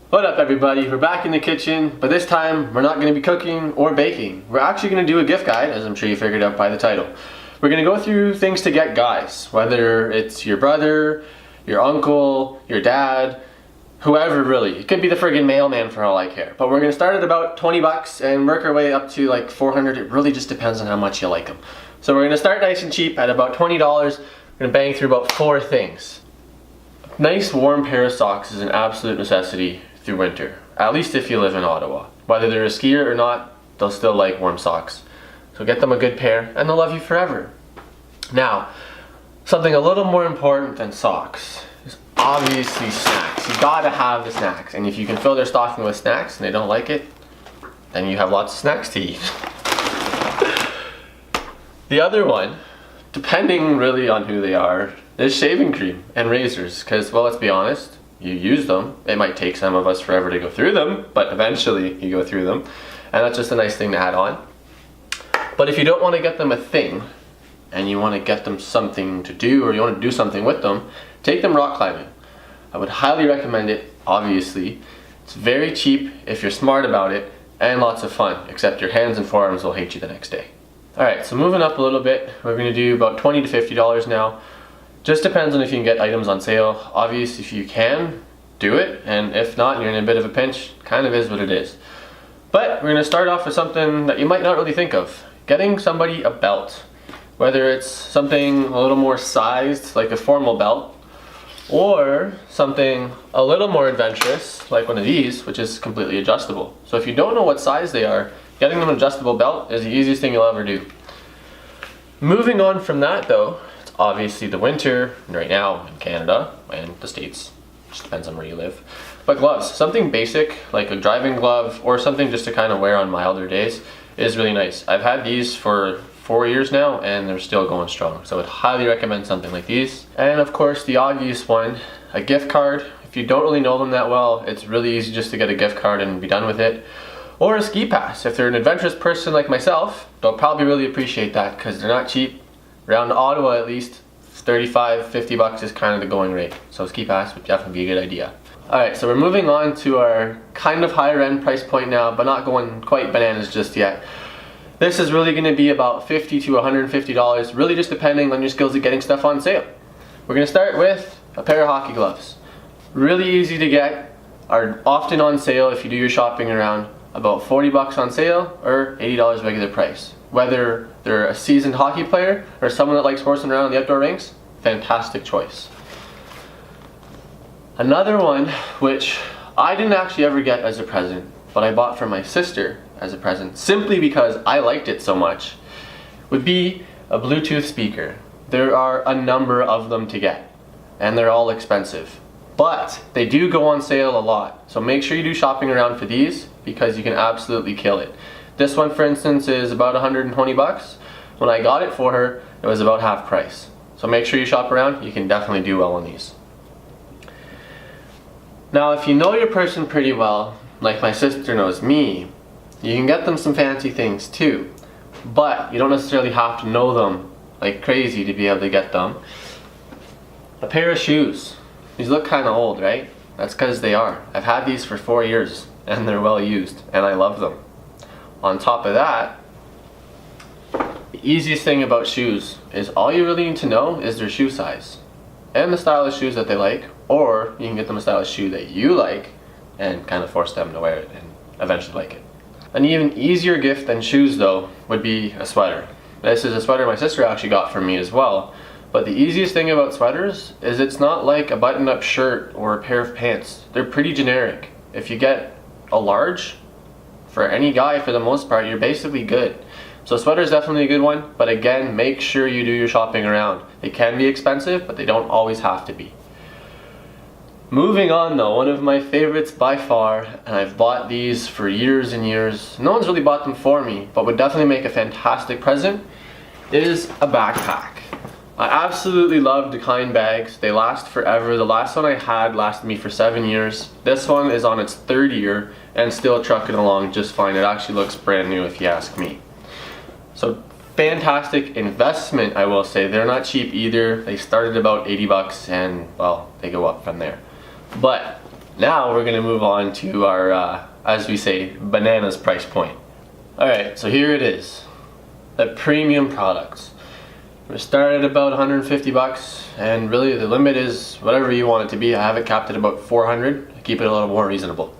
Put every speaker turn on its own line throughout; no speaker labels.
What up everybody, we're back in the kitchen, but this time we're not going to be cooking or baking. We're actually going to do a gift guide, as I'm sure you figured out by the title. We're going to go through things to get guys, whether it's your brother, your uncle, your dad, whoever really. It could be the friggin' mailman for all I care. But we're going to start at about 20 bucks and work our way up to like 400. It really just depends on how much you like them. So we're going to start nice and cheap at about $20. We're going to bang through about 4 things. A nice warm pair of socks is an absolute necessity through winter, at least if you live in Ottawa. Whether they're a skier or not, they'll still like warm socks. So get them a good pair and they'll love you forever. Now, something a little more important than socks is obviously snacks. You gotta have the snacks, and if you can fill their stocking with snacks and they don't like it, then you have lots of snacks to eat. The other one, depending really on who they are, is shaving cream and razors, because, well, let's be honest, you use them. It might take some of us forever to go through them, but eventually you go through them, and that's just a nice thing to add on. But if you don't want to get them a thing, and you want to get them something to do, or you want to do something with them, take them rock climbing. I would highly recommend it, obviously. It's very cheap if you're smart about it, and lots of fun, except your hands and forearms will hate you the next day. Alright, so moving up a little bit, we're going to do about $20 to $50 now. Just depends on if you can get items on sale. Obviously, if you can, do it, and if not, and you're in a bit of a pinch, kind of is what it is. But we're going to start off with something that you might not really think of. Getting somebody a belt. Whether it's something a little more sized, like a formal belt, or something a little more adventurous, like one of these, which is completely adjustable. So if you don't know what size they are, getting them an adjustable belt is the easiest thing you'll ever do. Moving on from that though, it's obviously the winter, right now in Canada and the States, just depends on where you live. But gloves, something basic like a driving glove or something just to kind of wear on milder days is really nice. I've had these for 4 years now and they're still going strong, so I would highly recommend something like these. And of course the obvious one, a gift card. If you don't really know them that well, it's really easy just to get a gift card and be done with it. Or a ski pass. If they're an adventurous person like myself, they'll probably really appreciate that because they're not cheap. Around Ottawa at least, 35, 50 bucks is kind of the going rate. So a ski pass would definitely be a good idea. Alright, so we're moving on to our kind of higher end price point now, but not going quite bananas just yet. This is really going to be about $50 to $150, really just depending on your skills at getting stuff on sale. We're going to start with a pair of hockey gloves. Really easy to get, are often on sale if you do your shopping around. About 40 bucks on sale or $80 regular price. Whether they're a seasoned hockey player or someone that likes horsing around the outdoor rinks, fantastic choice. Another one, which I didn't actually ever get as a present, but I bought for my sister as a present simply because I liked it so much, would be a Bluetooth speaker. There are a number of them to get, and they're all expensive. But they do go on sale a lot, so make sure you do shopping around for these because you can absolutely kill it. This one, for instance, is about 120 bucks. When I got it for her, it was about half price. So make sure you shop around, you can definitely do well on these. Now, if you know your person pretty well, like my sister knows me, you can get them some fancy things too. But you don't necessarily have to know them like crazy to be able to get them. A pair of shoes. These look kind of old, right? That's because they are. I've had these for 4 years and they're well used and I love them. On top of that, the easiest thing about shoes is all you really need to know is their shoe size and the style of shoes that they like, or you can get them a style of shoe that you like and kind of force them to wear it and eventually like it. An even easier gift than shoes though would be a sweater. This is a sweater my sister actually got for me as well. But the easiest thing about sweaters is it's not like a button-up shirt or a pair of pants. They're pretty generic. If you get a large, for any guy for the most part, you're basically good. So a sweater is definitely a good one, but again, make sure you do your shopping around. They can be expensive, but they don't always have to be. Moving on though, one of my favorites by far, and I've bought these for years and years. No one's really bought them for me, but would definitely make a fantastic present, is a backpack. I absolutely love Decline bags. They last forever. The last one I had lasted me for 7 years. This one is on its 3rd year and still trucking along just fine. It actually looks brand new if you ask me. So fantastic investment, I will say. They're not cheap either. They started about 80 bucks and well, they go up from there. But Now we're gonna move on to our, as we say, bananas price point. Alright, so here it is. The premium products. We start at about 150 bucks, and really the limit is whatever you want it to be. I have it capped at about 400 to keep it a little more reasonable.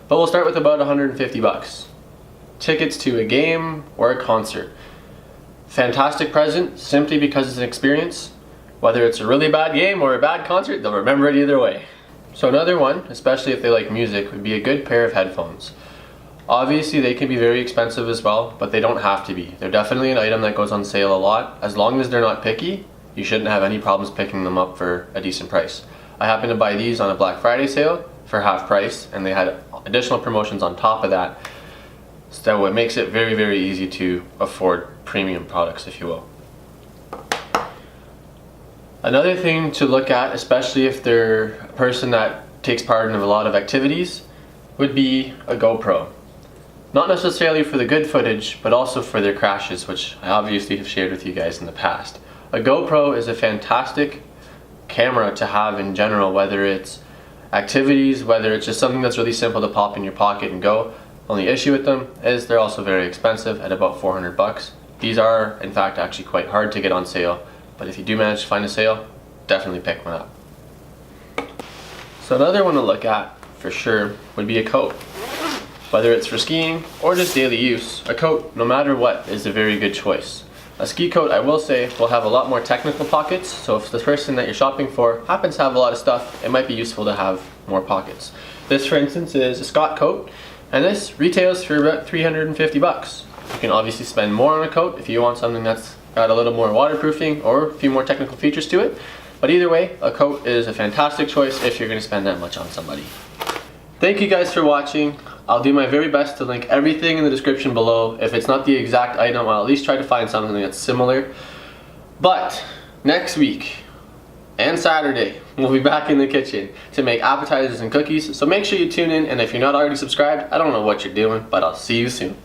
But we'll start with about 150 bucks. Tickets to a game or a concert. Fantastic present simply because it's an experience. Whether it's a really bad game or a bad concert, they'll remember it either way. So another one, especially if they like music, would be a good pair of headphones. Obviously they can be very expensive as well, but they don't have to be. They're definitely an item that goes on sale a lot. As long as they're not picky, you shouldn't have any problems picking them up for a decent price. I happened to buy these on a Black Friday sale for half price, and they had additional promotions on top of that. So it makes it very, very easy to afford premium products, if you will. Another thing to look at, especially if they're a person that takes part in a lot of activities, would be a GoPro. Not necessarily for the good footage, but also for their crashes, which I obviously have shared with you guys in the past. A GoPro is a fantastic camera to have in general, whether it's activities, whether it's just something that's really simple to pop in your pocket and go. Only issue with them is they're also very expensive at about 400 bucks. These are, in fact, actually quite hard to get on sale, but if you do manage to find a sale, definitely pick one up. So another one to look at, for sure, would be a coat. Whether it's for skiing or just daily use, a coat, no matter what, is a very good choice. A ski coat, I will say, will have a lot more technical pockets, so if the person that you're shopping for happens to have a lot of stuff, it might be useful to have more pockets. This, for instance, is a Scott coat, and this retails for about 350 bucks. You can obviously spend more on a coat if you want something that's got a little more waterproofing or a few more technical features to it, but either way, a coat is a fantastic choice if you're going to spend that much on somebody. Thank you guys for watching. I'll do my very best to link everything in the description below. If it's not the exact item, I'll at least try to find something that's similar. But next week and Saturday, we'll be back in the kitchen to make appetizers and cookies. So make sure you tune in, and if you're not already subscribed, I don't know what you're doing, but I'll see you soon.